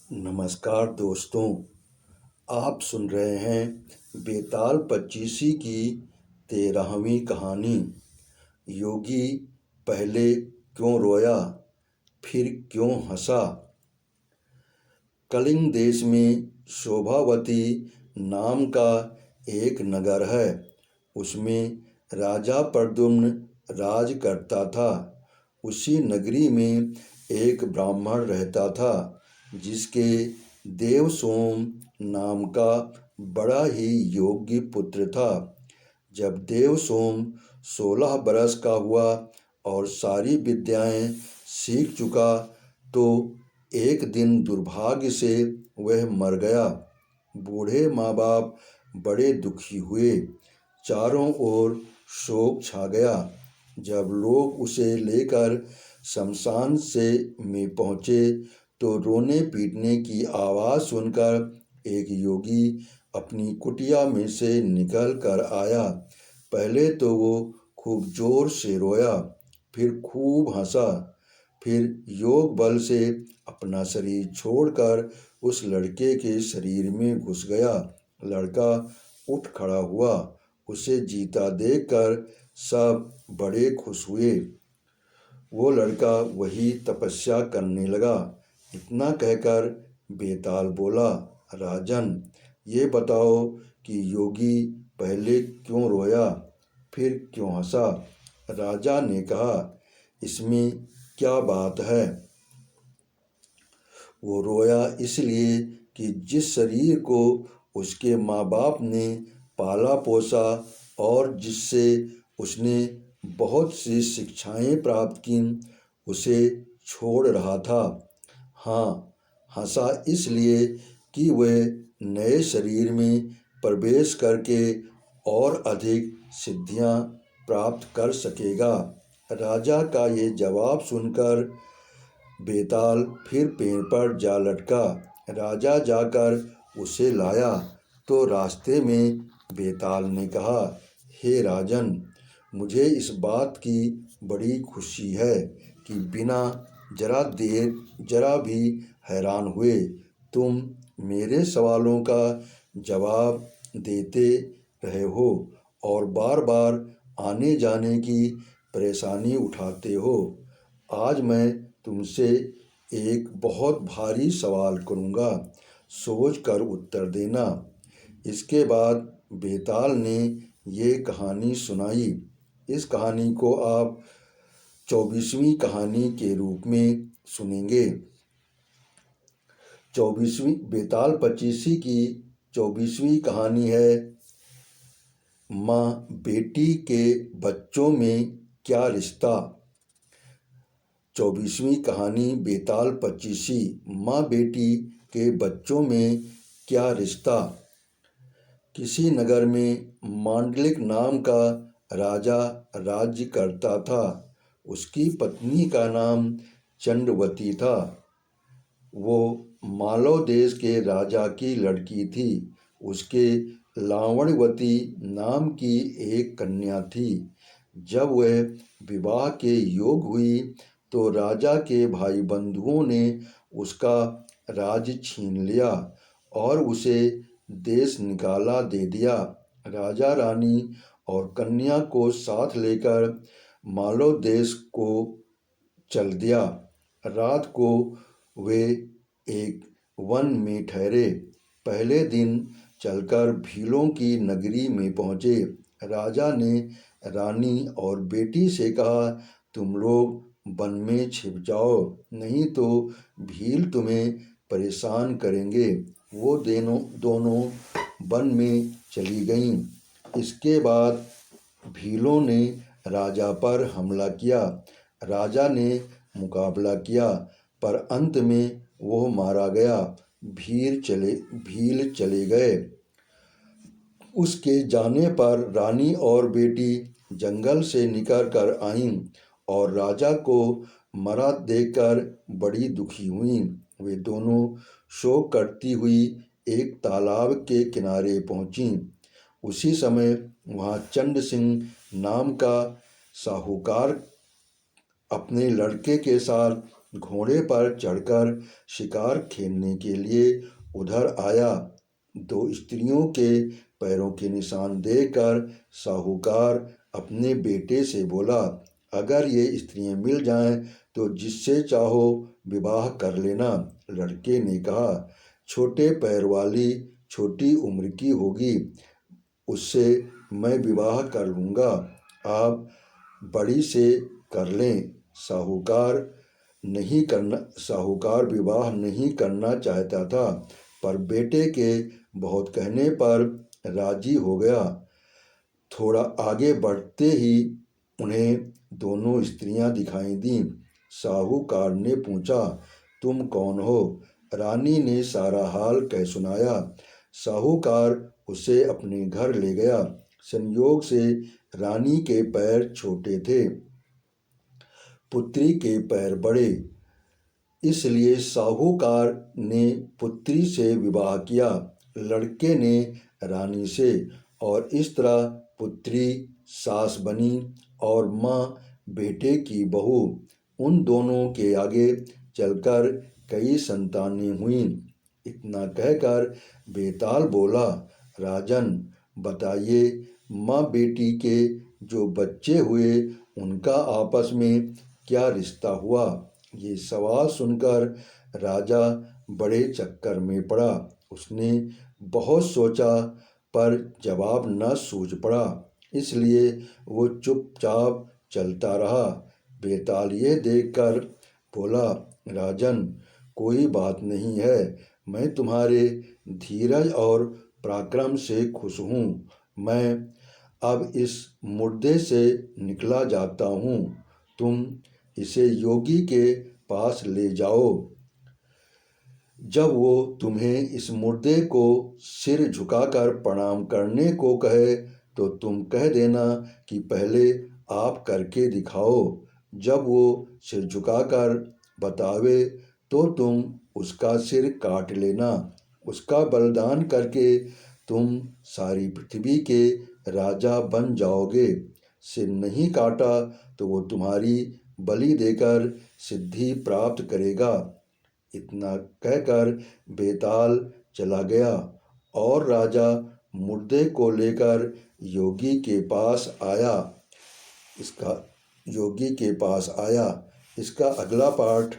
नमस्कार दोस्तों, आप सुन रहे हैं बेताल पच्चीसी की 13वीं कहानी। योगी पहले क्यों रोया, फिर क्यों हंसा। कलिंग देश में शोभावती नाम का एक नगर है। उसमें राजा प्रद्युम्न राज करता था। उसी नगरी में एक ब्राह्मण रहता था जिसके देवसोम नाम का बड़ा ही योग्य पुत्र था। जब देवसोम 16 बरस का हुआ और सारी विद्याएं सीख चुका तो एक दिन दुर्भाग्य से वह मर गया। बूढ़े माँ बाप बड़े दुखी हुए। चारों ओर शोक छा गया। जब लोग उसे लेकर शमशान से में पहुँचे तो रोने पीटने की आवाज़ सुनकर एक योगी अपनी कुटिया में से निकल कर आया। पहले तो वो खूब जोर से रोया, फिर खूब हंसा, फिर योग बल से अपना शरीर छोड़कर उस लड़के के शरीर में घुस गया। लड़का उठ खड़ा हुआ। उसे जीता देखकर सब बड़े खुश हुए। वो लड़का वही तपस्या करने लगा। इतना कहकर बेताल बोला, राजन, ये बताओ कि योगी पहले क्यों रोया, फिर क्यों हंसा। राजा ने कहा, इसमें क्या बात है। वो रोया इसलिए कि जिस शरीर को उसके माँ बाप ने पाला पोसा और जिससे उसने बहुत सी शिक्षाएं प्राप्त की, उसे छोड़ रहा था। हाँ, हंसा इसलिए कि वह नए शरीर में प्रवेश करके और अधिक सिद्धियां प्राप्त कर सकेगा। राजा का ये जवाब सुनकर बेताल फिर पेड़ पर जा लटका। राजा जाकर उसे लाया तो रास्ते में बेताल ने कहा, हे राजन, मुझे इस बात की बड़ी खुशी है कि बिना जरा भी हैरान हुए तुम मेरे सवालों का जवाब देते रहे हो और बार बार आने जाने की परेशानी उठाते हो। आज मैं तुमसे एक बहुत भारी सवाल करूँगा, सोच कर उत्तर देना। इसके बाद बेताल ने ये कहानी सुनाई। इस कहानी को आप 24वीं कहानी के रूप में सुनेंगे। 24वीं बेताल पच्चीसी की 24वीं कहानी है, माँ बेटी के बच्चों में क्या रिश्ता। 24वीं कहानी बेताल पच्चीसी, माँ बेटी के बच्चों में क्या रिश्ता। किसी नगर में मांडलिक नाम का राजा राज्य करता था। उसकी पत्नी का नाम चंद्रवती था। वो मालव देश के राजा की लड़की थी। उसके लावण्यवती नाम की एक कन्या थी। जब वह विवाह के योग हुई तो राजा के भाई बंधुओं ने उसका राज्य छीन लिया और उसे देश निकाला दे दिया। राजा रानी और कन्या को साथ लेकर मालव देश को चल दिया। रात को वे एक वन में ठहरे। पहले दिन चलकर भीलों की नगरी में पहुँचे। राजा ने रानी और बेटी से कहा, तुम लोग वन में छिप जाओ, नहीं तो भील तुम्हें परेशान करेंगे। वो दोनों वन में चली गईं। इसके बाद भीलों ने राजा पर हमला किया। राजा ने मुकाबला किया पर अंत में वो मारा गया। भील चले गए। उसके जाने पर रानी और बेटी जंगल से निकल कर आईं और राजा को मरा देखकर बड़ी दुखी हुईं। वे दोनों शोक करती हुई एक तालाब के किनारे पहुँचीं। उसी समय वहाँ चंद सिंह नाम का साहूकार अपने लड़के के साथ घोड़े पर चढ़कर शिकार खेलने के लिए उधर आया। दो स्त्रियों के पैरों के निशान देखकर साहूकार अपने बेटे से बोला, अगर ये स्त्रियां मिल जाएं तो जिससे चाहो विवाह कर लेना। लड़के ने कहा, छोटे पैर वाली छोटी उम्र की होगी, उससे मैं विवाह कर लूँगा, आप बड़ी से कर लें। साहूकार विवाह नहीं करना चाहता था, पर बेटे के बहुत कहने पर राजी हो गया। थोड़ा आगे बढ़ते ही उन्हें दोनों स्त्रियां दिखाई दीं। साहूकार ने पूछा, तुम कौन हो? रानी ने सारा हाल कह सुनाया। साहूकार उसे अपने घर ले गया। संयोग से रानी के पैर छोटे थे, पुत्री के पैर बड़े, इसलिए साहूकार ने पुत्री से विवाह किया, लड़के ने रानी से, और इस तरह पुत्री सास बनी और माँ बेटे की बहू। उन दोनों के आगे चलकर कई संतानें हुईं। इतना कहकर बेताल बोला, राजन, बताइए, माँ बेटी के जो बच्चे हुए उनका आपस में क्या रिश्ता हुआ? ये सवाल सुनकर राजा बड़े चक्कर में पड़ा। उसने बहुत सोचा पर जवाब न सूझ पड़ा, इसलिए वो चुपचाप चलता रहा। बेताल ये देखकर बोला, राजन, कोई बात नहीं है, मैं तुम्हारे धीरज और पराक्रम से खुश हूँ। मैं अब इस मुर्दे से निकला जाता हूँ, तुम इसे योगी के पास ले जाओ। जब वो तुम्हें इस मुर्दे को सिर झुकाकर प्रणाम करने को कहे तो तुम कह देना कि पहले आप करके दिखाओ। जब वो सिर झुकाकर बतावे तो तुम उसका सिर काट लेना। उसका बलिदान करके तुम सारी पृथ्वी के राजा बन जाओगे। सिर नहीं काटा तो वो तुम्हारी बलि देकर सिद्धि प्राप्त करेगा। इतना कहकर बेताल चला गया और राजा मुर्दे को लेकर योगी के पास आया। इसका अगला पार्ट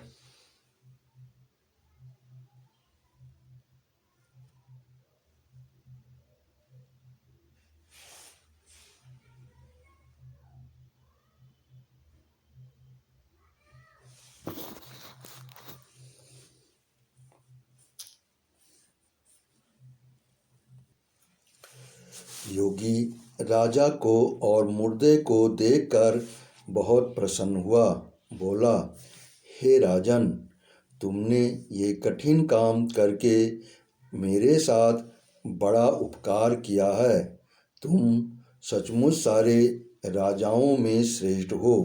योगी राजा को और मुर्दे को देखकर बहुत प्रसन्न हुआ। बोला, हे राजन, तुमने ये कठिन काम करके मेरे साथ बड़ा उपकार किया है। तुम सचमुच सारे राजाओं में श्रेष्ठ हो।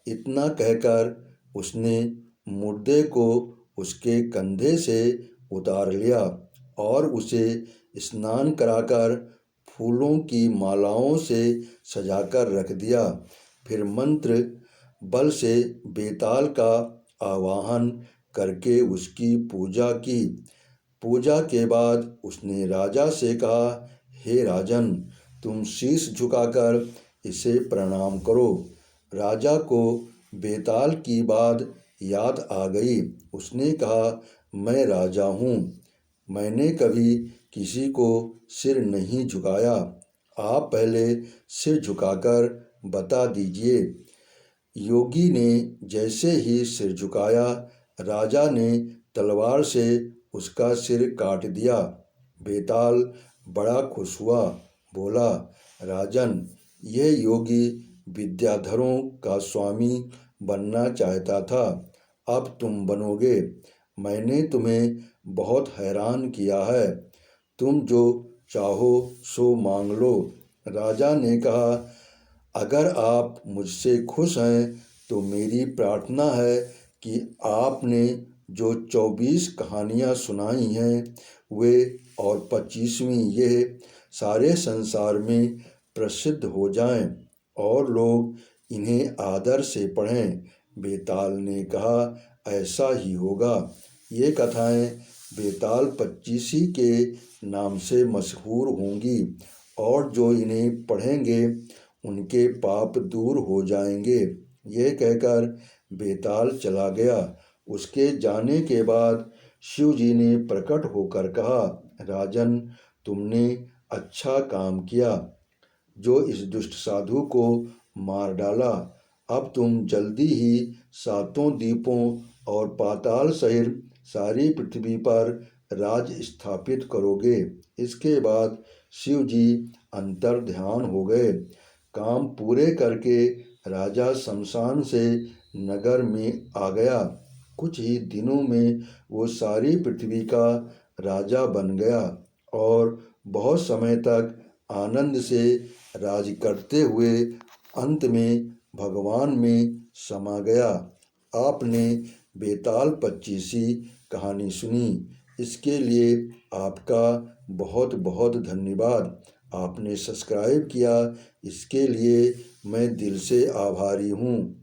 इतना कहकर उसने मुर्दे को उसके कंधे से उतार लिया और उसे स्नान कराकर फूलों की मालाओं से सजाकर रख दिया। फिर मंत्र बल से बेताल का आवाहन करके उसकी पूजा की। पूजा के बाद उसने राजा से कहा, हे राजन, तुम शीश झुकाकर इसे प्रणाम करो। राजा को बेताल की बात याद आ गई। उसने कहा, मैं राजा हूँ, मैंने कभी किसी को सिर नहीं झुकाया, आप पहले सिर झुकाकर बता दीजिए। योगी ने जैसे ही सिर झुकाया, राजा ने तलवार से उसका सिर काट दिया। बेताल बड़ा खुश हुआ, बोला, राजन, यह योगी विद्याधरों का स्वामी बनना चाहता था, अब तुम बनोगे। मैंने तुम्हें बहुत हैरान किया है, तुम जो चाहो सो मांग लो। राजा ने कहा, अगर आप मुझसे खुश हैं तो मेरी प्रार्थना है कि आपने जो 24 कहानियाँ सुनाई हैं वे और 25वीं ये सारे संसार में प्रसिद्ध हो जाएं और लोग इन्हें आदर से पढ़ें। बेताल ने कहा, ऐसा ही होगा। ये कथाएं बेताल पच्चीसी के नाम से मशहूर होंगी और जो इन्हें पढ़ेंगे उनके पाप दूर हो जाएंगे। यह कहकर बेताल चला गया। उसके जाने के बाद शिव जी ने प्रकट होकर कहा, राजन, तुमने अच्छा काम किया जो इस दुष्ट साधु को मार डाला। अब तुम जल्दी ही सातों द्वीपों और पाताल सहित सारी पृथ्वी पर राज स्थापित करोगे। इसके बाद शिव जी अंतर ध्यान हो गए। काम पूरे करके राजा शमशान से नगर में आ गया। कुछ ही दिनों में वो सारी पृथ्वी का राजा बन गया और बहुत समय तक आनंद से राज करते हुए अंत में भगवान में समा गया। आपने बेताल पच्चीसी कहानी सुनी, इसके लिए आपका बहुत बहुत धन्यवाद। आपने सब्सक्राइब किया, इसके लिए मैं दिल से आभारी हूँ।